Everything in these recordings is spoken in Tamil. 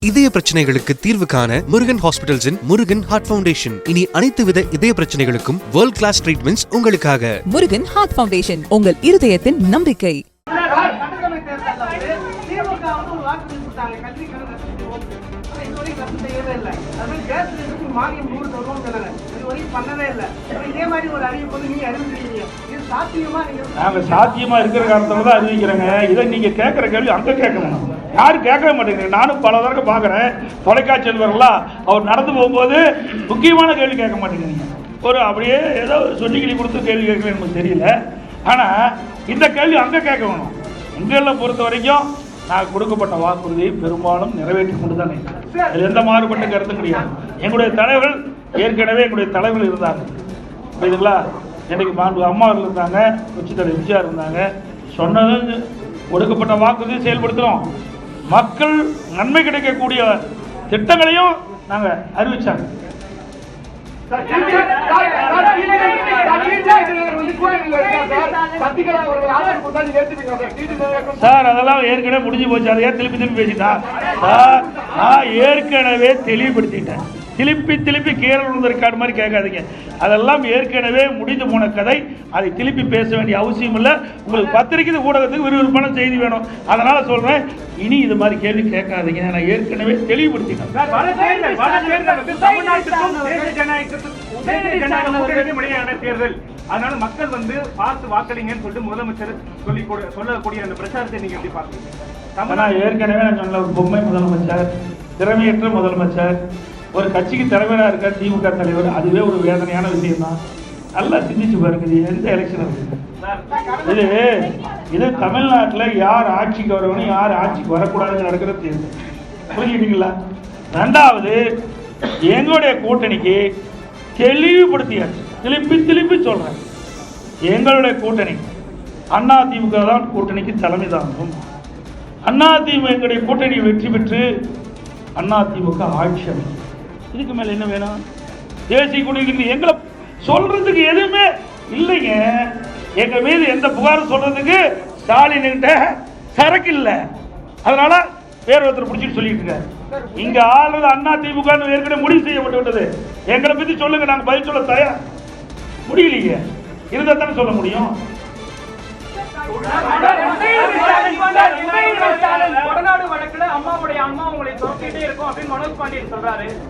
இதய பிரச்சனைகளுக்கு தீர்வு காண முருகன் ஹாஸ்பிடல்ஸின் முருகன் ஹார்ட் ஃபவுண்டேஷன். இனி அனைத்து வித இதய பிரச்சனைகளுக்கும் வேர்ல்ட் கிளாஸ் ட்ரீட்மெண்ட்ஸ் உங்களுக்காக. முருகன் ஹார்ட் ஃபவுண்டேஷன், உங்கள் இருதயத்தின் நம்பிக்கை. நாங்க சாத்தியமா இருக்கிற காரணத்துல தான் அறிவிக்கிறேங்க. இதை நீங்க கேட்கிற கேள்வி அங்க கேட்கணும், யாரும் கேட்கவே மாட்டேங்கிறீங்க. நானும் பல தடவை பாக்குறேன், தொலைக்காட்சியில் வரலாம், அவர் நடந்து போகும்போது முக்கியமான கேள்வி கேட்க மாட்டேங்கிறீங்க. ஒரு அப்படியே ஏதோ சொல்லிக்கிளி கொடுத்து கேள்வி கேட்கல எனக்கு தெரியல. ஆனா இந்த கேள்வி அங்க கேட்க வேணும். உங்களை பொறுத்த வரைக்கும் நான் கொடுக்கப்பட்ட வாக்குறுதியை பெரும்பாலும் நிறைவேற்றி கொண்டு தானே, அதில் எந்த மாறுபட்ட கருத்தும் கிடையாது. எங்களுடைய தலைவர்கள் ஏற்கனவே எங்களுடைய தலைவர்கள் இருந்தாங்க, புரியுதுங்களா? எனக்கு மாண்பு அம்மா இருந்தாங்க, உச்சி தலைவர் எம்ஜிஆர் இருந்தாங்க. சொன்னது கொடுக்கப்பட்ட வாக்குறுதியை செயல்படுத்துகிறோம். மக்கள் நன்மை கிடைக்கக்கூடிய திட்டங்களையும் நாங்கள் அறிவிச்சாங்க. சார் அதெல்லாம் ஏற்கனவே முடிஞ்சு போச்சு, அதை ஏன் திருப்பி பேசிட்டா சார்? நான் ஏற்கனவே தெளிவுபடுத்திட்டேன். திருப்பி கீழே விழுந்திருக்காடு மாதிரி கேட்காதீங்க. அதெல்லாம் ஏற்கனவே முடிந்து போன கதை, அதை திருப்பி பேச வேண்டிய அவசியம் இல்லை. உங்களுக்கு பத்திரிக்கை ஊடகத்துக்கு விறுவிறுப்பான செய்தி வேணும், அதனால சொல்றேன். இனி இது மாதிரி கேள்வி கேட்காதீங்க, நான் ஏற்கனவே தெளிவுபடுத்திட்டேன். தேர்தல், அதனால மக்கள் வந்து பார்த்து வாக்களிங்கன்னு சொல்லிட்டு முதலமைச்சர் சொல்லக்கூடிய அந்த பிரச்சாரத்தை நீங்க எப்படி பாக்குறீங்க? ஏற்கனவே நான் சொன்ன ஒரு பொம்மை முதலமைச்சர், திறமையற்ற முதலமைச்சர், ஒரு கட்சிக்கு தலைவராக இருக்க திமுக தலைவர், அதுவே ஒரு வேதனையான விஷயம் தான். நல்லா சிந்திச்சு பாருங்க. இது எந்த எலெக்ஷன் இது தமிழ்நாட்டில் யார் ஆட்சிக்கு வரணும், யார் ஆட்சிக்கு வரக்கூடாதுன்னு நடக்கிற தேர்தல், புரிஞ்சுக்கிட்டீங்களா? ரெண்டாவது, எங்களுடைய கூட்டணிக்கு தெளிவுபடுத்தியாச்சு, திருப்பி சொல்றேன். எங்களுடைய கூட்டணி அண்ணா திமுக தான் கூட்டணிக்கு தலைமை தாங்கும். அண்ணா திமுக எங்களுடைய கூட்டணி வெற்றி பெற்று அண்ணா திமுக ஆட்சி அமைக்கும். இதுக்கு மேல என்ன வேணும்? தேசிய குடியிருக்க எங்களை சொல்றதுக்கு எதுவுமே இல்லைங்க. எங்க மீது எந்த புகாரும் சொல்றதுக்கு ஸ்டாலின் கிட்ட சரக்கு இல்லை. அதனால வேற ஒருத்தர் பிடிச்சிட்டு சொல்லிட்டு இருக்காரு. இங்க ஆளுநர் அண்ணா திமுக ஏற்கனவே முடிவு செய்யப்பட்டு விட்டது. எங்களை பத்தி சொல்லுங்க, நாங்க பதில் சொல்ல தயார். முடியலையே, இருந்தா தானே சொல்ல முடியும்.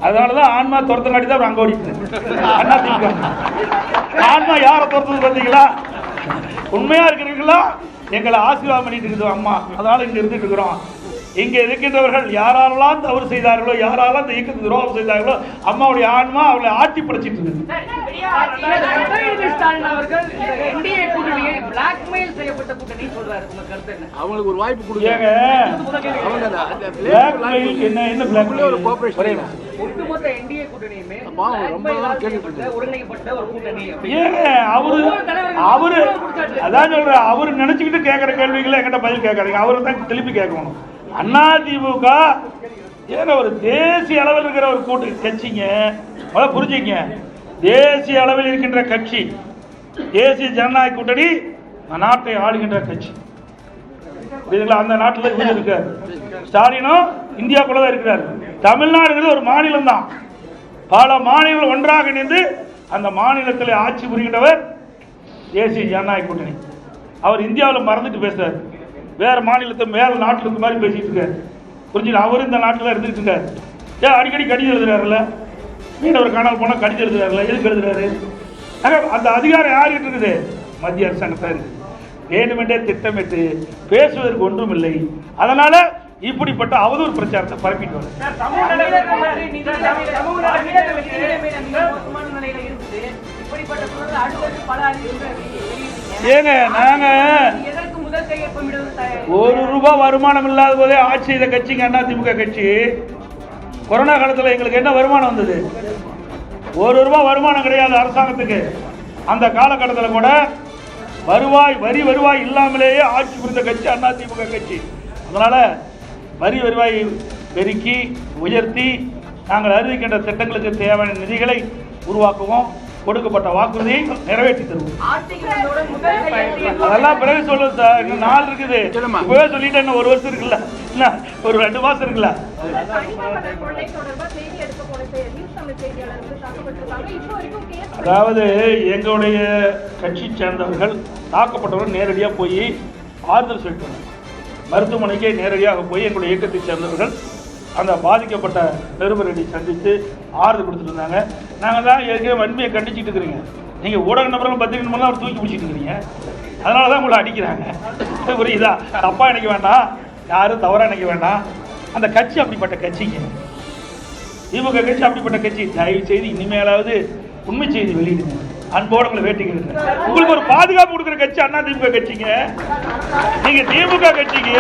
அதனாலதான் ஆன்மா துரத்தங்காட்டி தான் அங்க ஓடிட்டு. ஆன்மா யாரை துரத்துது பார்த்தீங்களா? உண்மையா இருக்கிறீங்களா? எங்களை ஆசீர்வாதம் பண்ணிட்டு இருக்குது அம்மா. அதனால இங்க இருந்துட்டு இருக்கிறோம். இங்க இருக்கின்றவர்கள் யாரெல்லாம் தவறு செய்தார்களோ, யாரெல்லாம் இந்த இயக்கத்துக்கு துரோகம் செய்தார்களோ, அம்மாவுடைய ஆன்மா அவளை ஆட்சி படைச்சிட்டு இருக்குது. அவங்களுக்கு ஒரு வாய்ப்பு கொடுங்க. என்ன அவரு அதான் சொல்ற, அவரு நினைச்சுக்கிட்டு கேட்கிற கேள்விகளை என்கிட்ட பதில் கேட்கறீங்க. அவரு தான் திருப்பி கேட்கணும். அண்ணா திமுக ஏன்னா ஒரு தேசிய அளவில் இருக்கிற ஒரு கூட்டு கட்சிங்க, புரிஞ்சுங்க. தேசிய அளவில் இருக்கின்ற கட்சி, தேசிய ஜனநாயக கூட்டணி நாட்டை ஆளுகின்ற கட்சி. அந்த நாட்டில் இவர் இருக்கார், ஸ்டாலினும் இந்தியாவுக்குள்ள தான் இருக்கிறார். தமிழ்நாடு ஒரு மாநிலம் தான். பல மாநிலங்கள் ஒன்றாக இணைந்து அந்த மாநிலத்தில் ஆட்சி புரிகின்றவர் தேசிய ஜனநாயக கூட்டணி. அவர் இந்தியாவில் மறந்துட்டு பேசுறாரு, வேற மாநிலத்தை மேல நாட்டில் இருக்க மாதிரி பேசிட்டு இருக்காரு. புரிஞ்சுல? அவரு இந்த நாட்டில் இருந்துட்டு இருக்காரு. ஏன் அடிக்கடி கடிதம் எழுதுறாருல, மீனவர் காணாமல் போனா கடிதம் எழுதுறாருல, எதுக்கு எழுதுறாரு? அந்த அதிகாரம் யார்கிட்ட இருக்குது? மத்திய அரசாங்கத்தான் இருக்கு. வேண்டுமென்றே திட்டமிட்டு பேசுவதற்கு ஒன்றும் இல்லை. அதனால இப்படிப்பட்ட அவதூறு பிரச்சாரத்தை பரப்பிட்டு வர ஏங்க, நாங்க ₹1 வருமானம் இல்லாத போதே ஆட்சி செய்த கட்சிங்க அண்ணா திமுக கட்சி. கொரோனா காலத்தில் எங்களுக்கு என்ன வருமானம் வந்தது? ₹1 வருமானம் கிடையாது அரசாங்கத்துக்கு. அந்த காலகட்டத்தில் கூட வருவாய் இல்லாமலேயே ஆட்சி புரிந்த கட்சி அண்ணா திமுக கட்சி. அதனால வருவாய் பெருக்கி உயர்த்தி நாங்கள் அறிவிக்கின்ற திட்டங்களுக்கு தேவையான நிதிகளை உருவாக்குவோம். கொடுக்கப்பட்ட வாக்குறுதியை நிறைவேற்றி தருவோம். அதெல்லாம் பிறகு சொல்லுவோம் சார். இன்னும் நாள் இருக்குது. இப்பவே சொல்லிட்டேன். இன்னும் 1 வருஷம் இருக்குல்ல, இல்ல ஒரு 2 மாசம் இருக்குல்ல. அதாவது எங்களுடைய கட்சி சேர்ந்தவர்கள் தாக்கப்பட்டவர்கள் நேரடியாக போய் ஆறுதல் சொல்லிட்டு மருத்துவமனைக்கே நேரடியாக போய் எங்களுடைய இயக்கத்தை சேர்ந்தவர்கள் அந்த பாதிக்கப்பட்ட நிருபர்களை சந்தித்து ஆறுதல் கொடுத்துட்டு இருந்தாங்க. நாங்கள் தான் ஏற்கனவே வன்மையை கண்டிச்சுட்டு இருக்கிறீங்க. நீங்கள் ஊடக நபர்களும் பத்திரிகை நபர்களும் அவர் தூக்கி பிடிச்சிட்டு இருக்கிறீங்க. அதனால தான் உங்களை அடிக்கிறாங்க. புரியுதா? தப்பாக நினைக்க வேண்டாம், யாரும் தவறாக நினைக்க வேண்டாம். அந்த கட்சி அப்படிப்பட்ட கட்சிங்க, திமுக கட்சி அப்படிப்பட்ட கட்சி. தயவு செய்து இனிமேலாவது உண்மை செய்தி வெளியிடுங்க. அன்போடு உங்களை வேட்டிக்கிறேன். உங்களுக்கு ஒரு பாதுகாப்பு கொடுக்குற கட்சி அண்ணா திமுக கட்சிங்க. நீங்க திமுக கட்சிக்கு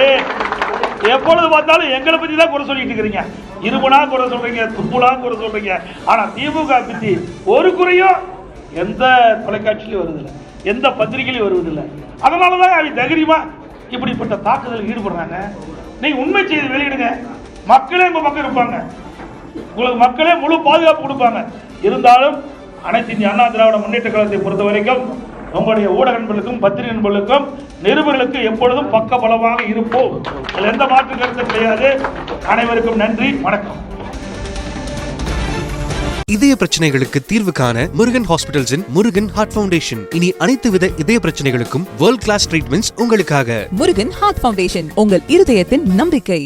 எப்பொழுது பார்த்தாலும் எங்களை பத்தி தான் குறை சொல்லிட்டு இருக்கிறீங்க. இருமுனா குறை சொல்றீங்க, துப்புலா குறை சொல்றீங்க. ஆனா திமுக பத்தி ஒரு குறையும் எந்த தொலைக்காட்சியிலும் வருவதில்லை, எந்த பத்திரிகையிலும் வருவதில்லை. அதனாலதான் அவங்க தைரியமா இப்படிப்பட்ட தாக்குதல் ஈடுபடுறாங்க. நீங்க உண்மை செய்தி வெளியிடுங்க. மக்களே உங்க பக்கம் இருப்பாங்க. உங்களுக்கு மக்களே முழு பாதுகாப்பு கொடுப்பாங்க. இருந்தாலும் அனைத்து இந்திய அண்ணா திராவிட முன்னேற்ற கழகத்தை பொறுத்த வரைக்கும் உங்களுடைய ஊடக நண்பர்களுக்கும் பத்திரிகை நண்பர்களுக்கும் நிருபர்களுக்கு எப்பொழுதும் பக்க பலமாக இருப்போம். அதில் எந்த மாற்று கருத்து கிடையாது. அனைவருக்கும் நன்றி, வணக்கம். இதய பிரச்சனைகளுக்கு தீர்வு காண முருகன் ஹாஸ்பிட்டல்ஸின் முருகன் ஹார்ட் ஃபவுண்டேஷன். இனி அனைத்து வித இதய பிரச்சனைகளுக்கும் வேர்ல்ட் கிளாஸ் ட்ரீட்மெண்ட்ஸ் உங்களுக்காக. முருகன் ஹார்ட் ஃபவுண்டேஷன், உங்கள் இருதயத்தின் நம்பிக்கை.